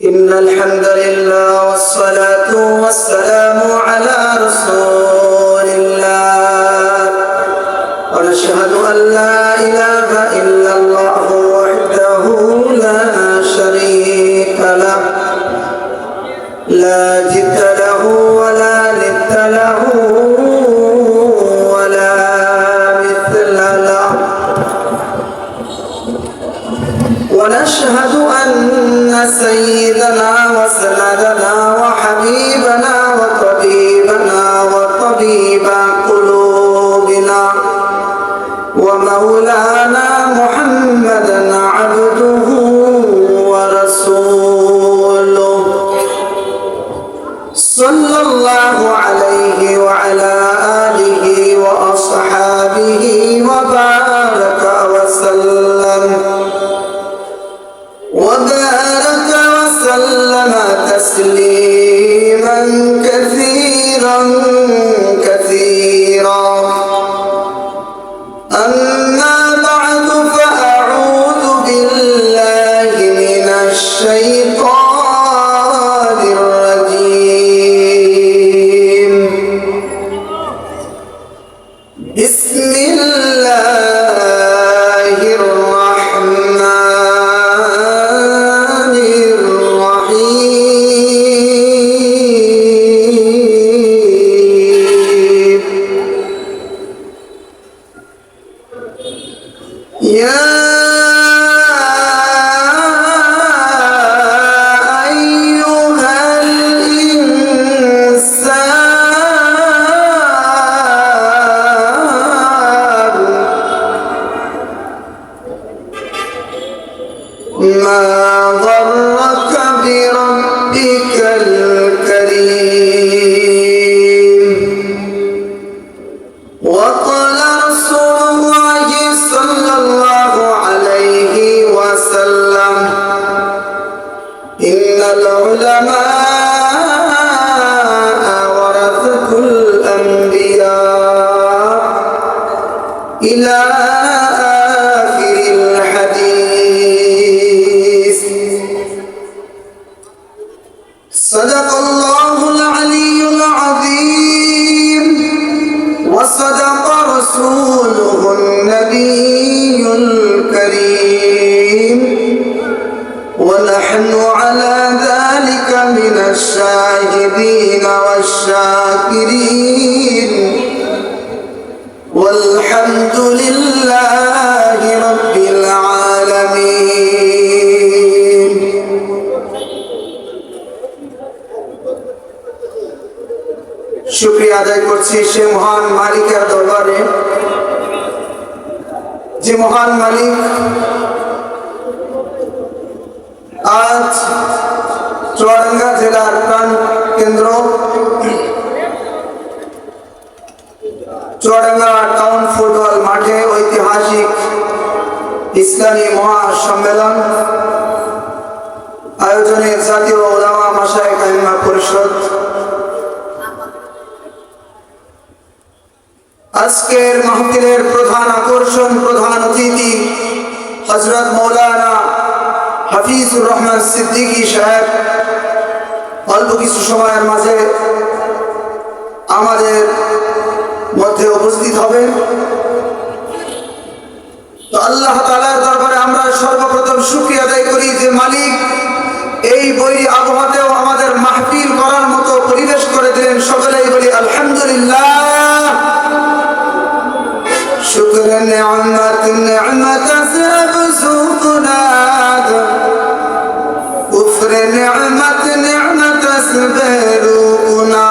إن الحمد لله والصلاة والسلام على رسول الله ونشهد أن لا إله إلا الله وحده لا شريك له لا جد له ولا ند له ولا مثل له ونشهد أن سيدنا وسندنا وحبيبنا وطبيبنا وطبيب قلوبنا ومولانا محمدا عبده ورسوله صلى الله عليه وعلى آله وأصحابه وبارك وسلم تسليما كثيرا كثيرا أما بعد فأعوذ بالله من الشيطان الرجيم بسم الله الرحمن ما ضرك بربك الكريم وقال رسول الله صلى الله عليه وسلم إن العلماء ورثة الأنبياء إلى آخر الحديث صدق الله العلي العظيم وصدق رسوله النبي الكريم ونحن على ذلك من الشاهدين والشاكرين والحمد لله رب العالمين শুকরিয়া আদায় করছি সে মহান মালিকের দরবারে যে মহান মালিক আজ চুয়াডাঙ্গা জেলার প্রাণ কেন্দ্র চুয়াডাঙ্গা টাউন ফুটবল মাঠে ঐতিহাসিক ইসলামী মহাসম্মেলন আয়োজনে জাতীয় উলামা মাশায়েখ আইম্মা পরিষদ আজকের মাহফিলের প্রধান আকর্ষণ প্রধান অতিথি হযরত মাওলানা হাফিজুর রহমান সিদ্দিকী সাহেব অল্প কিছু সময়ের মাঝে আমাদের মধ্যে উপস্থিত হবেন। তো আল্লাহ তাআলার দরবারে আমরা সর্বপ্রথম শুকরিয়া আদায় করি যে মালিক এই বৈরী আবহাওয়াতেও আমাদের মাহফিল করার মতো পরিবেশ করে দিলেন। সকলেই বলি আলহামদুলিল্লাহ। শুকর নিয়ামত নিয়ামত সবসুকুনা কুফর নিয়ামত নিয়ামত সবরুকুনা।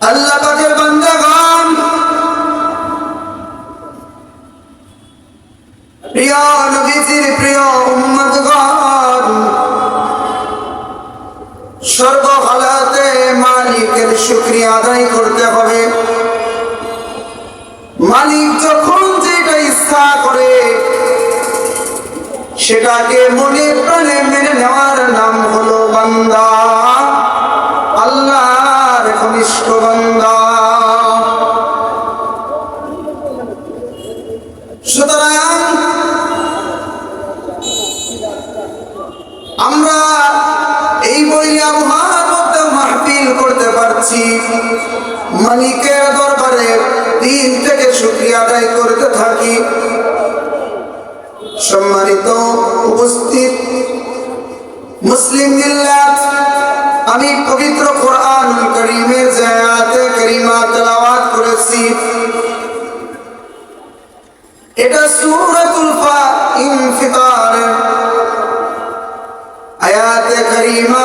আল্লাহ পাকের বান্দাগণ, প্রিয় নবীজির প্রিয় উম্মতগণ, সর্বহালাতে মালিকের শুকরিয়া আদায় করতে হবে। মালিক যখন যেটা ইচ্ছা করে সেটাকে মনে প্রাণে মেনে নেওয়ার নাম হলো বান্দা, আল্লাহর ঘনিষ্ঠ বান্দা। সুতরাং মালিকের দরবারে দিন থেকে শুকরিয়া আদায় করতে থাকি। সম্মানিত উপস্থিত মুসলিম মিল্লাত, আমি পবিত্র কোরআন কারীমের যে আয়াতে কারিমা তেলাওয়াত করেছি, এটা সূরাতুল ইনফিতার আয়াতে কারিমা।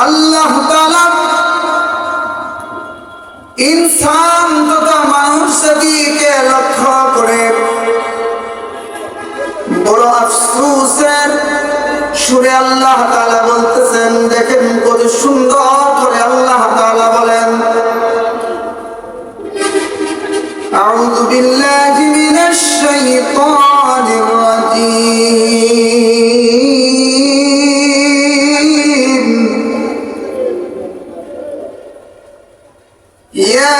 আল্লাহ তাআলা ইনসান তথা মানুষ জাতিকে লক্ষ্য করে বড় আফসোসের সুরে আল্লাহ তাআলা বলতেছেন, দেখেন কত সুন্দর করে আল্লাহ তাআলা বলেন, আউযু বিল্লাহি মিনাশ শাইতানির রাজীম। ইয়া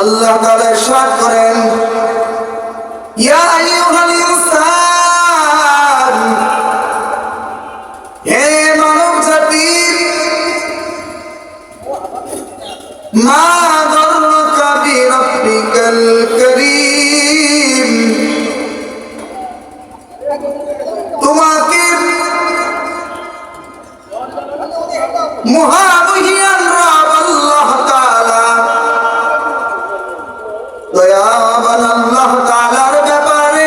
আল্লাহ তাআলা ইরশাদ করেন, ইয়া আইয়ুহাল ইনসান, হে মানব জাতি, মা গররাকা বিরাব্বিকাল কারীম, তোমাকে মহামহিয়ান রব আল্লাহ তাআলা, দয়াবান আল্লাহ তাআলার ব্যাপারে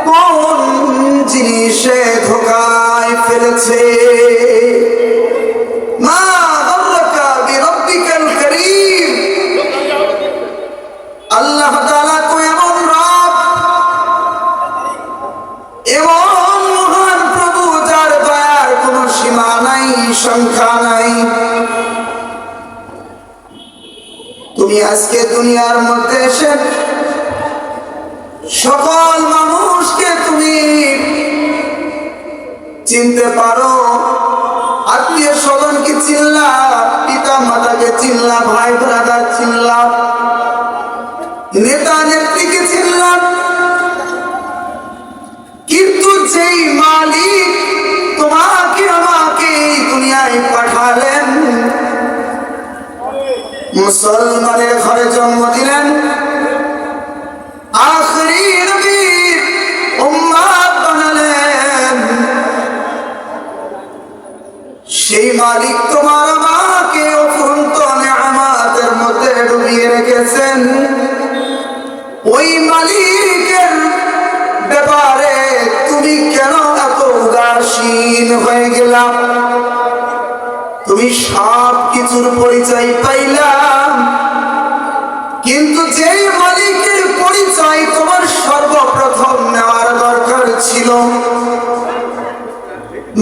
কোন জিনিসে ধোঁকায় ফেলেছে? মা গররাকা বিরাব্বিকাল কারীম, আল্লাহ তাআলা কো এমন রব, এমন মহান প্রভু যার দয়ার কোনো সীমা নাই, সংখ্যা নাই। তুমি আজকে দুনিয়ার মধ্যে এসে সকল মানুষকে তুমি চিনতে পারো, আত্মীয় স্বজনকে চিনলা, পিতা মাতাকে চিনলা, ভাই ব্রাদার চিনলা, নেতা নেত্রীকে চিনলা, কিন্তু যেই মালিক তোমাকে আমাকে এই দুনিয়ায় পাঠালেন, মুসলমানের ঘরে জন্ম দিলেন, আখরি নবীর উম্মত বানালেন, সেই মালিক তোমার আমাকে অফুরন্ত নিয়ামতের মধ্যে ডুবিয়ে রেখেছেন। ওই মালিকের ব্যাপারে তুমি কেন এত উদাসীন হয়ে গেলা? তুমি সব কিছুর পরিচয় পাইলাম, কিন্তু যেই মালিকের পরিচয় তোমার সর্বপ্রথম নেওয়ার দরকার ছিল,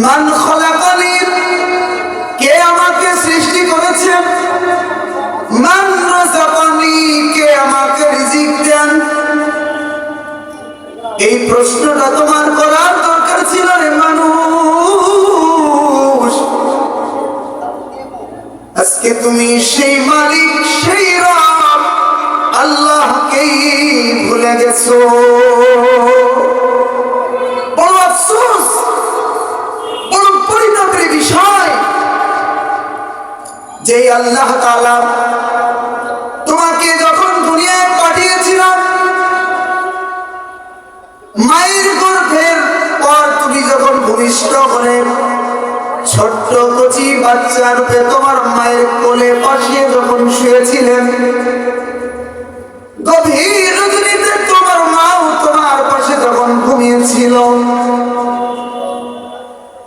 মান খলাকানি, কে আমাকে সৃষ্টি করেছে, মান রাযাকানি, কে আমাকে রিজিক দেন, এই প্রশ্নটা তোমার করার দরকার ছিল রে মানুষ। আজকে তুমি সেই মালিক, সেই রব আল্লাহকেই ভুলে গেছো। বড় আফসোস, বড় পরিতাপের বিষয় যে আল্লাহ তাআলা তোমাকে যখন দুনিয়ায় পাঠিয়েছিলাম, মায়ের গর্ভের পর তুমি যখন ভূমিষ্ঠ হলে, ছোট্ট কচি বাচ্চা রূপে তোমার মায়ের কোলে বসিয়ে যখন শুয়েছিলেন, গভীর রজনীতে তোমার মাও তোমার পাশে যখন ঘুমিয়েছিল,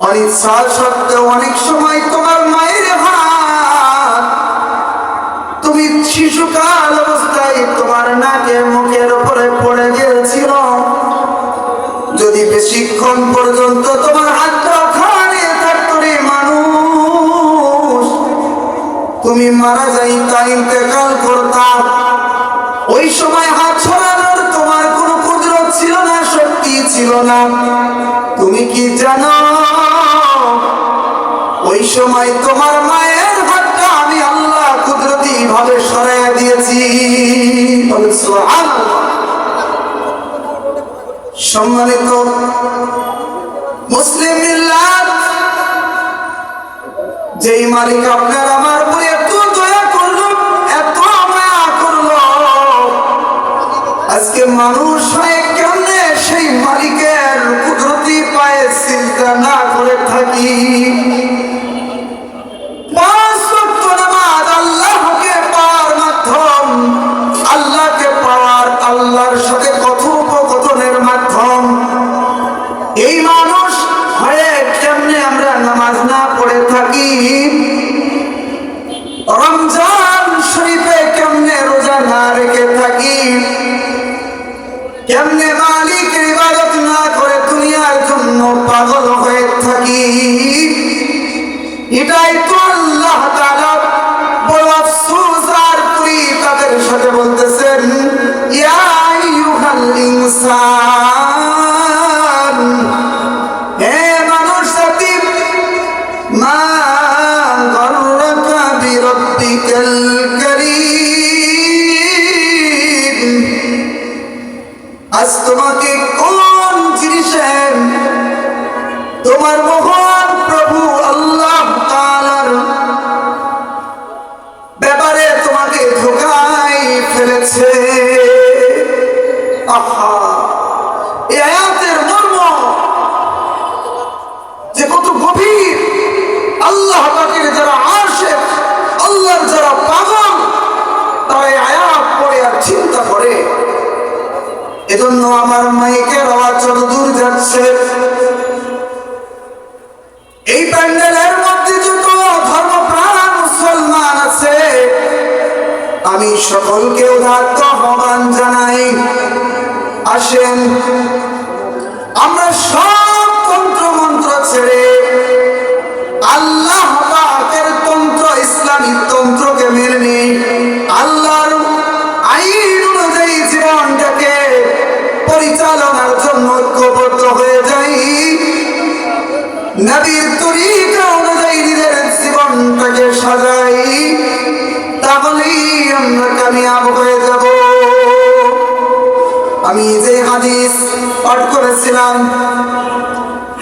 অনিচ্ছা সত্ত্বেও অনেক সময় তোমার মায়ের হাত তুমি শিশুকাল অবস্থায় তোমার নাকে মুখের উপরে পড়ে গিয়েছিল। যদি বেশিক্ষণ পর্যন্ত তোমার হাতটা ওখানে থাকতো রে মানুষ, তুমি মারা যাইতা, ইন্তেকাল করতা। ওই সময় হাত ছড়ানোর তোমার কোনো কুদরত ছিল না, ছিল না। তুমি কি জানো ওই সময় তোমার মায়ের হাতটা আমি আল্লাহ কুদরতি ভাবে সরাইয়া দিয়েছি। সুবহানাল্লাহ। সম্মানিত মুসলিম মিল্লাত, যেই মালিক আপনার আমার উপরে এত দয়া করলো, এত মায়া করলো, আজকে মানুষ হয়ে কেমনে সেই মালিকের কুদরতি পায়ে সিজদা না করে থাকি? পাঁচ ওয়াক্ত নামাজ আল্লাহকে পাওয়ার মাধ্যম, আল্লাহকে পাওয়ার, আল্লাহর সাথে কথোপকথনের মাধ্যম। এই মানুষ হয়ে কেমনে আমরা নামাজ না পড়ে থাকি? রমজান শরীফে কেমনে রোজা না রেখে থাকি? কেমনে মালিকের ইবাদত না করে দুনিয়ার জন্য পাগল হয়ে থাকি? এটাই তো আল্লাহ তাআলা বড় আফসোস আর করি তাদের সাথে বলতেছেন, ইয়া আইয়ুহাল ইনসান, হে মানুষ জাতি, মা গররাকা বিরব্বিকাল কারীম, আজ তোমাকে কোন জিনিসে তোমার মহান প্রভু আল্লাহ তাআলার ব্যাপারে তোমাকে ধোঁকায় ফেলেছে? আহা, এই আয়াতের মর্ম যে কত গভীর! আল্লাহ পাকের যারা আশিক, আল্লাহর যারা পাগল, তারা এই আয়াত পড়ে আর চিন্তা করে। এজন্য আমার মাইকের আওয়াজ যত দূর যাচ্ছে, এই প্যান্ডেলের মধ্যে যত ধর্মপ্রাণ মুসলমান আছে, আমি সকলকে উদাত্ত আহ্বান জানাই, আসেন আমরা সব তন্ত্র মন্ত্র ছেড়ে আল্লাহ পাকের তন্ত্র, ইসলামী তন্ত্রকে মেনে নিই। আল্লাহর আইন অনুযায়ী জীবনটাকে পরিচালনার জন্য ঐক্যবদ্ধ হয়ে যাই। নবীর তরিকা অনুযায়ী নিজের জীবনটাকে সাজাই, তাহলেই আমরা কামিয়াব হয়ে যাব। আমি যে হাদিস পাঠ করেছিলাম,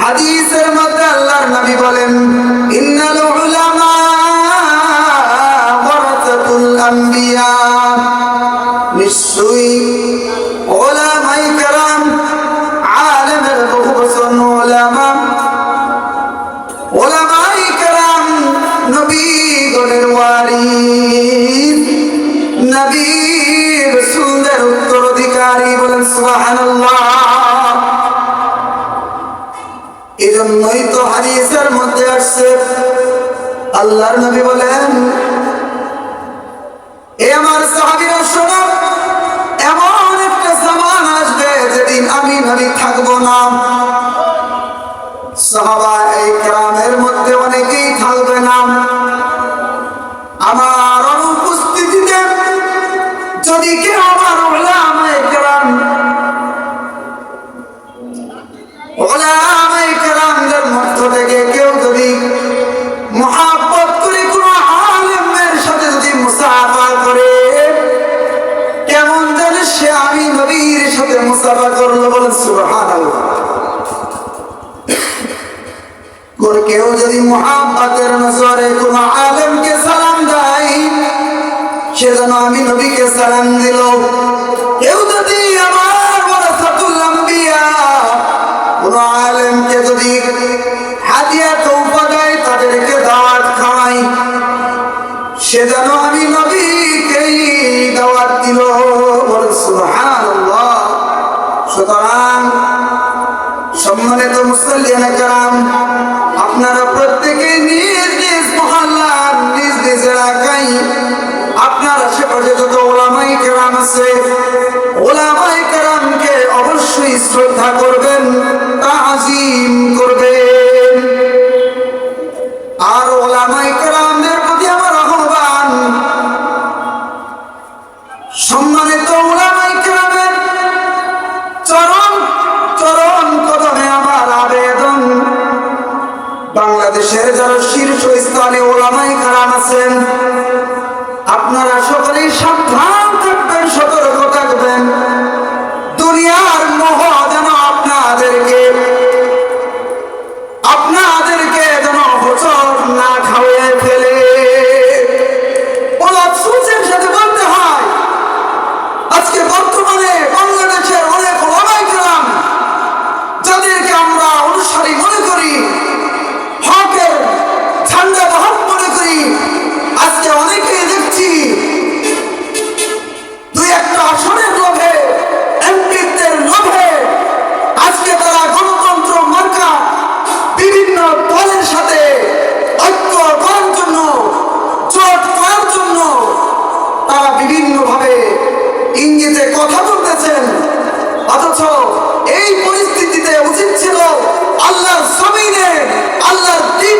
হাদিসের মধ্যে আল্লাহর নবী বলেন, ইন্নাল উলামা ওয়ারাসাতুল আম্বিয়া, নিশ্চয়ই উলামায়ে কেরাম, আলেমের বহু বচন উলামা, উলামায়ে কেরাম নবীগণের ওয়ারিস, নবী রাসূলের উত্তরাধিকারী। বলেন সুবহানাল্লাহ। এজন্যই তো হাদিসের মধ্যে আসছে, আল্লাহর নবী বলেন, এ আমার সাহাবীরা শোনো, এমন একটা জামানা আসবে যেদিন আমি নবী থাকবো না। সাহাবায়ে কেরামের মধ্যে অনেকেই থাকবে না। আমার অনুপস্থিতিতে যদি কেউ আমার উলামায়ে কেরাম, উলামায়ে কেরামদের মধ্য থেকে কেউ যদি মুহাব্বত করে কোন আলেমের সাথে যদি মুসাফা করে, কেমন জানে সে আমি নবীর সাথে মুসাফা করলো। বলেন সুবহানাল্লাহ। কেউ যদি মুহাব্বতের নজরে কোন আলেমকে সালাম দেয়, সেজন্য আমি নবীকে সালাম দিল। কেউ যদি আমার ওয়ারাসাতুল আম্বিয়া, কোন আলেমকে যদি হাদিয়া তোহফা দেয়, তাদেরকে দাওয়াত খাওয়াই, সেজন্য আমি নবীকেই দাওয়াত দিল। বলেন সুবহানাল্লাহ। সুতরাং সম্মানিত মুসল্লিয়ান কেরাম, আপনারা প্রত্যেকে নিজ নিজ মহল্লার, নিজ নিজ এলাকায়, আপনার আশেপাশে যত উলামায়ে কেরাম আছে, উলামায়ে কেরামকে অবশ্যই শ্রদ্ধা করবেন, তাজিম করবেন। আর উলামায়ে কেরামদের প্রতি আমার আহ্বান, সম্মানিত উলামায়ে কেরামের চরম চরম সম্মানী ওলামায়ে কেরাম আছেন, আপনারা সকলেই সাবধান থাকবেন, সতর্ক থাকবেন। দুনিয়ার মোহ যেন আপনাদেরকে যেন হোঁচট না খাওয়িয়ে ফেলে। বলা সুচের সাথে বলতে হয়, আজকে বর্তমানে বাংলাদেশের অনেক ওলামায়ে কেরাম যাদেরকে আমরা অনুসারী মনে করি, হকের ঝান্ডা বাহক মনে করি, আজকে অনেকেই দেখছি দুই একটা আসনের লোভে, এমপিদের লোভে আজকে তারা গণতন্ত্র মার্কা বিভিন্ন দলের সাথে ঐক্য করার জন্য, জোট করার জন্য তারা বিভিন্নভাবে ইঙ্গিতে কথা বলতেছেন। অথচ এই পরিস্থিতিতে উচিত ছিল আল্লাহর জমিনে আল্লাহর দ্বীন